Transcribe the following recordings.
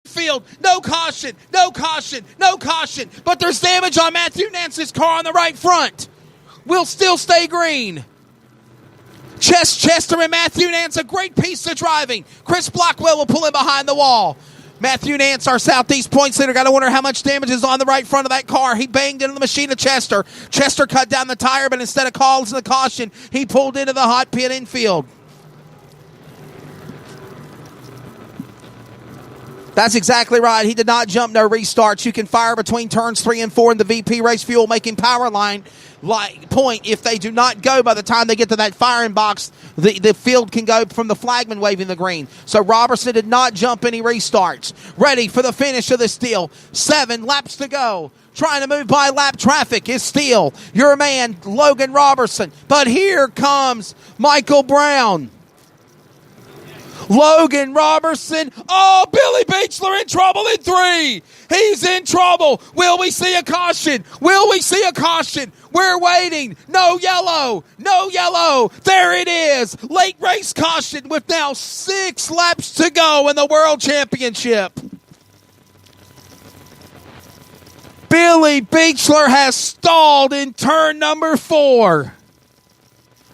field. No caution, no caution, no caution. But there's damage on Matthew Nance's car on the right front. Will still stay green. Chester and Matthew Nance, a great piece of driving. Chris Blackwell will pull him behind the wall. Matthew Nance, our Southeast points leader, got to wonder how much damage is on the right front of that car. He banged into the machine of Chester. Chester cut down the tire, but instead of calling the caution, he pulled into the hot pit infield. That's exactly right. He did not jump no restarts. You can fire between turns 3 and 4 in the VP Race Fuel making power line point. If they do not go by the time they get to that firing box, the field can go from the flagman waving the green. So Robertson did not jump any restarts. Ready for the finish of this deal. 7 laps to go. Trying to move by lap traffic is still your man, Logan Robertson. But here comes Michael Brown. Logan Robertson. Oh, Billy Beechler in trouble in 3. He's in trouble. Will we see a caution? Will we see a caution? We're waiting. No yellow. No yellow. There it is. Late race caution with now 6 laps to go in the World Championship. Billy Beechler has stalled in turn number 4.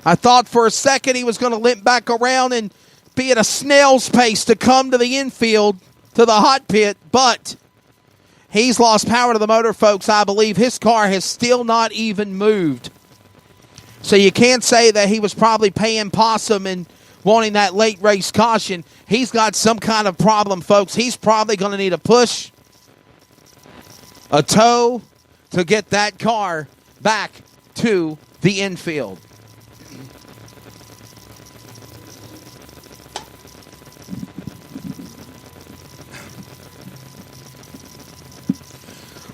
I thought for a second he was going to limp back around and be at a snail's pace to come to the infield, to the hot pit, but he's lost power to the motor, folks. I believe his car has still not even moved. So you can't say that he was probably paying possum and wanting that late race caution. He's got some kind of problem, folks. He's probably going to need a push, a tow, to get that car back to the infield.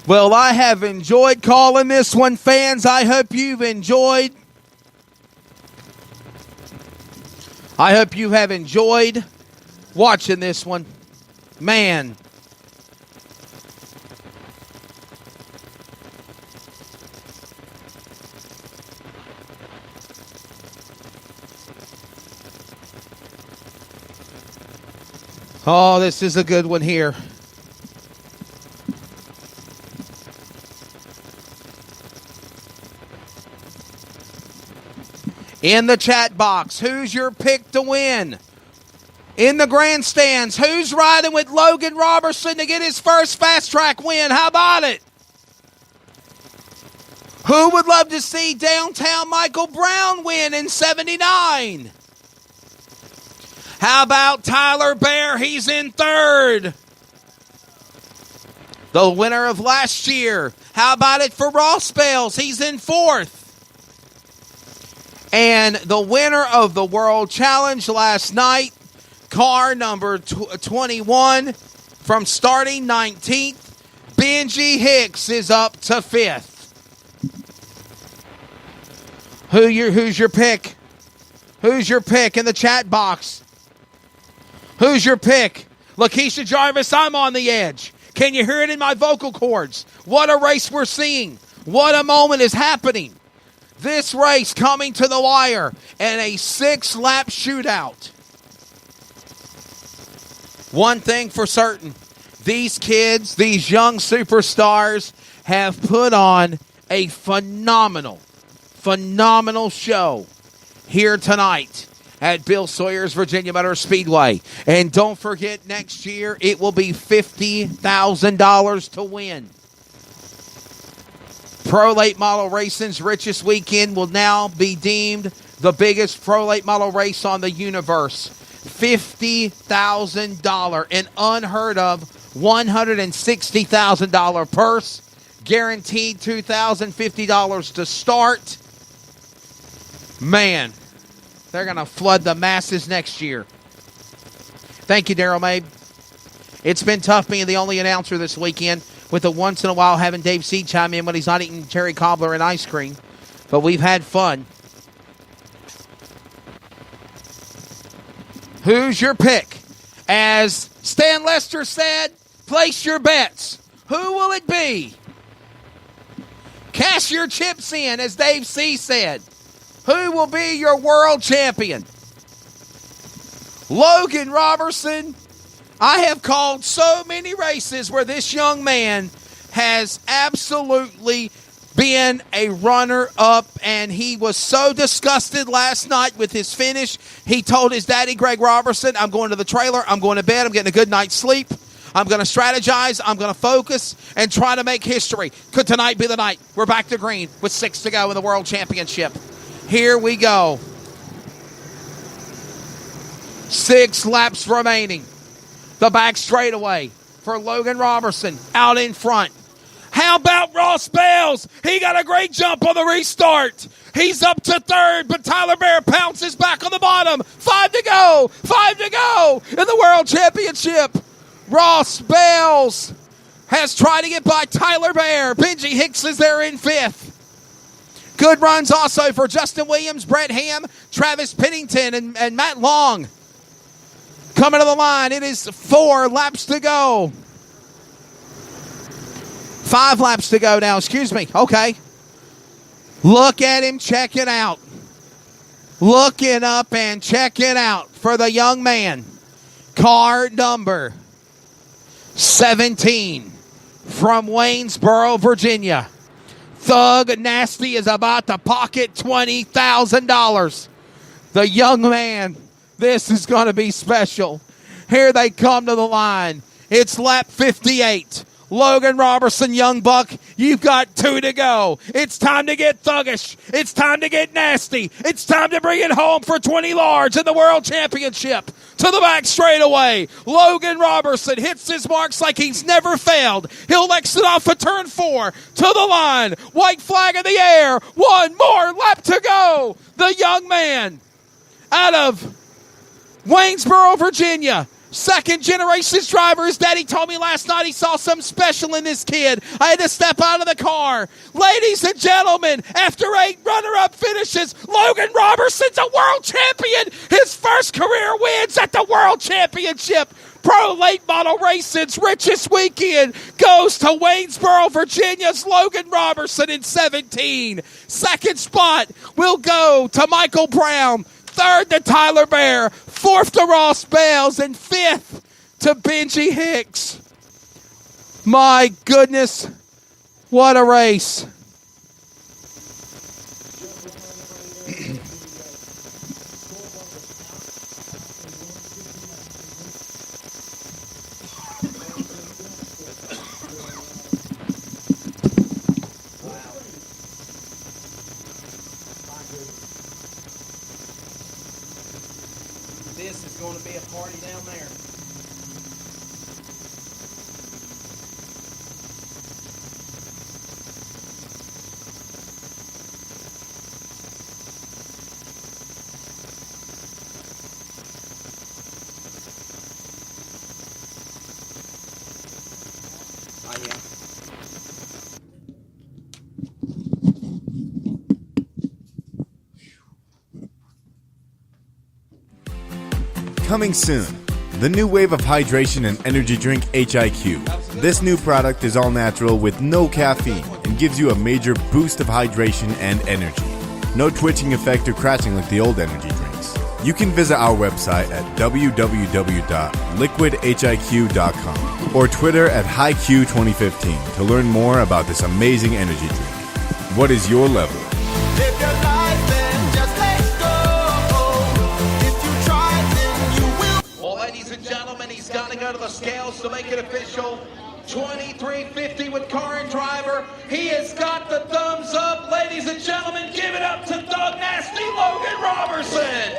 Well, I have enjoyed calling this one, fans. I hope you've enjoyed. I hope you have enjoyed watching this one. Man. Oh, this is a good one here. In the chat box, who's your pick to win? In the grandstands, who's riding with Logan Robertson to get his first fast track win? How about it? Who would love to see downtown Michael Brown win in 79? How about Tyler Bear? He's in 3rd. The winner of last year. How about it for Ross Bales? He's in 4th. And the winner of the World Challenge last night, car number 21 from starting 19th, Benji Hicks is up to 5th. Who's your pick? Who's your pick in the chat box? Who's your pick? Lakeisha Jarvis, I'm on the edge. Can you hear it in my vocal cords? What a race we're seeing. What a moment is happening. This race coming to the wire and a 6-lap shootout. One thing for certain, these kids, these young superstars have put on a phenomenal show here tonight at Bill Sawyer's Virginia Motor Speedway. And don't forget, next year it will be $50,000 to win. Pro Late Model Racing's richest weekend will now be deemed the biggest Pro Late Model race on the universe. $50,000, an unheard of $160,000 purse, guaranteed $2,050 to start. Man, they're going to flood the masses next year. Thank you, Daryl Mabe. It's been tough being the only announcer this weekend, with a once in a while having Dave C chime in when he's not eating cherry cobbler and ice cream. But we've had fun. Who's your pick? As Stan Lester said, place your bets. Who will it be? Cash your chips in, as Dave C said. Who will be your world champion? Logan Robertson, I have called so many races where this young man has absolutely been a runner-up, and he was so disgusted last night with his finish. He told his daddy, Greg Robertson, I'm going to the trailer, I'm going to bed, I'm getting a good night's sleep. I'm going to strategize, I'm going to focus, and try to make history. Could tonight be the night? We're back to green with 6 to go in the World Championship. Here we go. 6 laps remaining. The back straightaway for Logan Robertson out in front. How about Ross Bales? He got a great jump on the restart. He's up to third, but Tyler Bear pounces back on the bottom. 5 to go. 5 to go in the World Championship. Ross Bales has tried to get by Tyler Bear. Benji Hicks is there in 5th. Good runs also for Justin Williams, Brett Ham, Travis Pennington, and Matt Long. Coming to the line, it is 4 laps to go. 5 laps to go now, excuse me. Okay. Look at him checking out. Looking up and checking out for the young man. Car number 17 from Waynesboro, Virginia. Thug Nasty is about to pocket $20,000. The young man, this is going to be special. Here they come to the line. It's lap 58. Logan Robertson, young buck, you've got 2 to go. It's time to get thuggish. It's time to get nasty. It's time to bring it home for 20 large in the World Championship. To the back straightaway. Logan Robertson hits his marks like he's never failed. He'll exit off of turn 4. To the line. White flag in the air. 1 more lap to go. The young man out of Waynesboro, Virginia. Second generation's driver. His daddy told me last night he saw something special in this kid. I had to step out of the car. Ladies and gentlemen, after 8 runner-up finishes, Logan Robertson's a world champion. His first career wins at the World Championship. Pro Late Model Racing's richest weekend goes to Waynesboro, Virginia's Logan Robertson in 17. Second spot will go to Michael Brown. Third to Tyler Bear, 4th to Ross Bales, and 5th to Benji Hicks. My goodness, what a race. This is going to be a party down there. Oh, yeah. Coming soon, the new wave of hydration and energy drink HIQ. This new product is all natural with no caffeine and gives you a major boost of hydration and energy. No twitching effect or crashing like the old energy drinks. You can visit our website at www.liquidhiq.com or Twitter at HiQ2015 to learn more about this amazing energy drink. What is your level? Live your life and just let go. If you try, then you will. Well, ladies and gentlemen, he's got to go to the scales to make it official. 2350 with car and driver. He has got the thumbs up. Ladies and gentlemen, give it up to Thug Nasty Logan Robertson.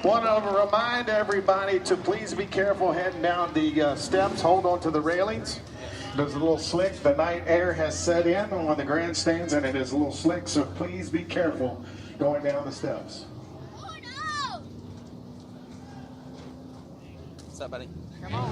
Want to remind everybody to please be careful heading down the steps. Hold on to the railings. There's a little slick. The night air has set in on the grandstands, and it is a little slick, so please be careful going down the steps. Oh no! What's up, buddy? Come on.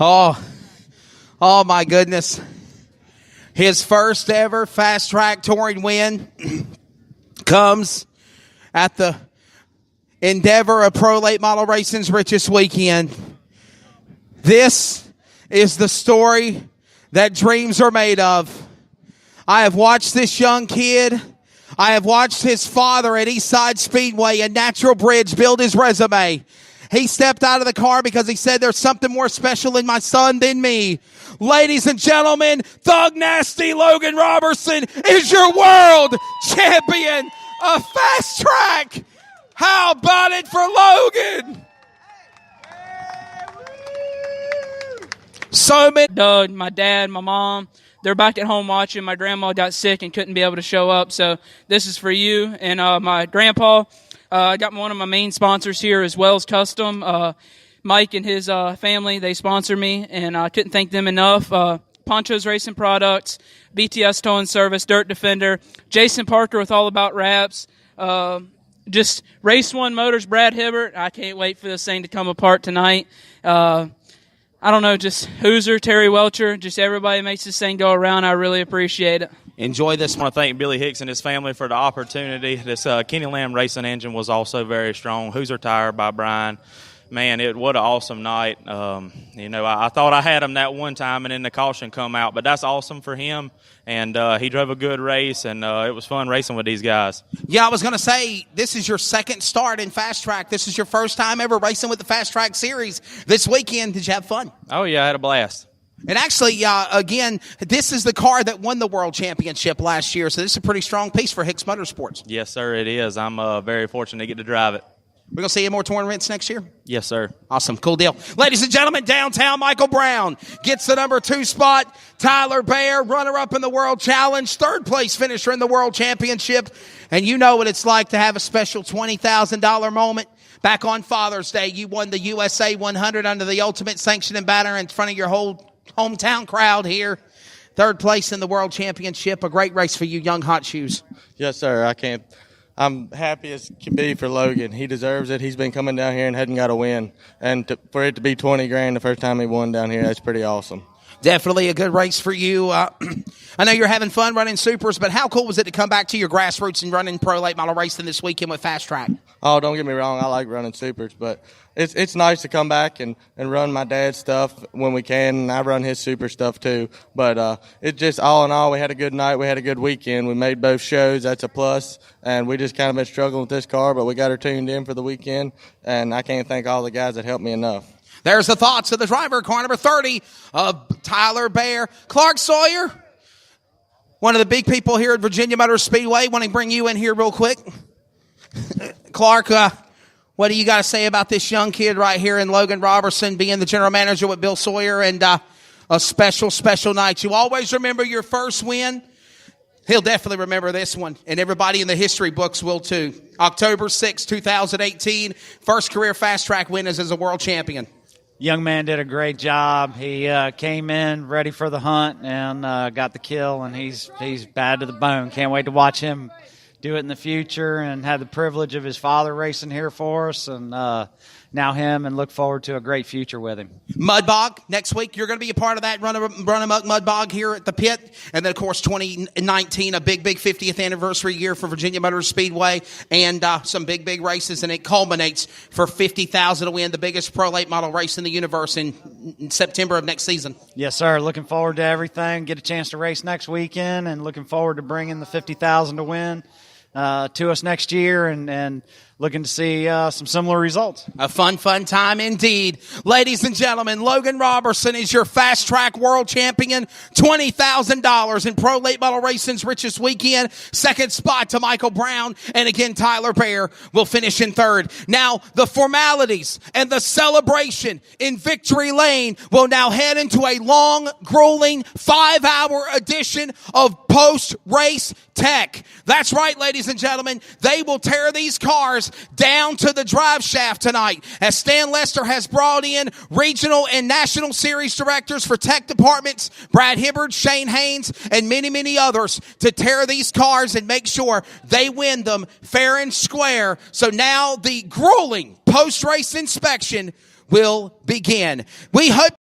Oh my goodness. His first ever fast track touring win comes at the endeavor of Pro Late Model Racing's richest weekend. This is the story that dreams are made of. I have watched this young kid. I have watched his father at Eastside Speedway and Natural Bridge build his resume. He stepped out of the car because he said there's something more special in my son than me. Ladies and gentlemen, Thug Nasty Logan Robertson is your world champion of Fast Track. How about it for Logan? So many. Doug, my dad, my mom, they're back at home watching. My grandma got sick and couldn't be able to show up, so this is for you. And my grandpa, I got one of my main sponsors here as Wells Custom. Mike and his family, they sponsor me, and I couldn't thank them enough. Poncho's Racing Products, BTS Towing Service, Dirt Defender, Jason Parker with All About Wraps, just Race One Motors, Brad Hibbert. I can't wait for this thing to come apart tonight. I don't know, just Hoosier, Terry Welcher, just everybody makes this thing go around. I really appreciate it. Enjoy this I want to thank Billy Hicks and his family for the opportunity. This Kenny Lamb racing engine was also very strong. Hoosier Tire by Brian. Man, what an awesome night. I thought I had him that one time, and then the caution come out, but that's awesome for him. And he drove a good race, and it was fun racing with these guys. Yeah, I was going to say, this is your second start in Fast Track. This is your first time ever racing with the Fast Track Series. This weekend, did you have fun? Oh, yeah, I had a blast. And actually, again, this is the car that won the World Championship last year, so this is a pretty strong piece for Hicks Motorsports. Yes, sir, it is. I'm very fortunate to get to drive it. We're going to see you more tournaments next year? Yes, sir. Awesome. Cool deal. Ladies and gentlemen, downtown Michael Brown gets the number 2 spot. Tyler Baer, runner-up in the World Challenge, third place finisher in the World Championship. And you know what it's like to have a special $20,000 moment. Back on Father's Day, you won the USA 100 under the Ultimate Sanction and Banner in front of your whole hometown crowd here. Third place in the World Championship. A great race for you, young hot shoes. Yes, sir. I'm happy as can be for Logan. He deserves it. He's been coming down here and hadn't got a win. And for it to be $20,000 the first time he won down here, that's pretty awesome. Definitely a good race for you. I know you're having fun running supers, but how cool was it to come back to your grassroots and running pro late model racing this weekend with Fast Track? Oh, don't get me wrong. I like running supers, but it's nice to come back and run my dad's stuff when we can, and I run his super stuff too. But it just, all in all, we had a good night. We had a good weekend. We made both shows. That's a plus. And we just kind of been struggling with this car, but we got her tuned in for the weekend, and I can't thank all the guys that helped me enough. There's the thoughts of the driver, car number 30, Tyler Baer. Clark Sawyer, one of the big people here at Virginia Motor Speedway. Want to bring you in here real quick. Clark, what do you got to say about this young kid right here in Logan Robertson being the general manager with Bill Sawyer and a special, special night? You always remember your first win. He'll definitely remember this one, and everybody in the history books will too. October 6, 2018, first career Fast Track win as a world champion. Young man did a great job. He came in ready for the hunt and got the kill, and he's bad to the bone. Can't wait to watch him do it in the future and have the privilege of his father racing here for us, and now him, and look forward to a great future with him. Mudbog, next week, you're going to be a part of that Run Amok Mudbog here at the pit. And then, of course, 2019, a big 50th anniversary year for Virginia Motor Speedway, and some big races. And it culminates for $50,000 to win the biggest pro late model race in the universe in September of next season. Yes, sir. Looking forward to everything. Get a chance to race next weekend, and looking forward to bringing the $50,000 to win to us next year, and looking to see some similar results. A fun time indeed. Ladies and gentlemen, Logan Robertson is your Fast Track World Champion. $20,000 in Pro Late Model Racing's richest weekend. Second spot to Michael Brown. And again, Tyler Baer will finish in third. Now, the formalities and the celebration in Victory Lane will now head into a long, grueling 5-hour edition of post-race tech. That's right, ladies and gentlemen. They will tear these cars down to the drive shaft tonight, as Stan Lester has brought in regional and national series directors for tech departments, Brad Hibbard, Shane Haynes, and many others, to tear these cars and make sure they win them fair and square. So now the grueling post-race inspection will begin. We hope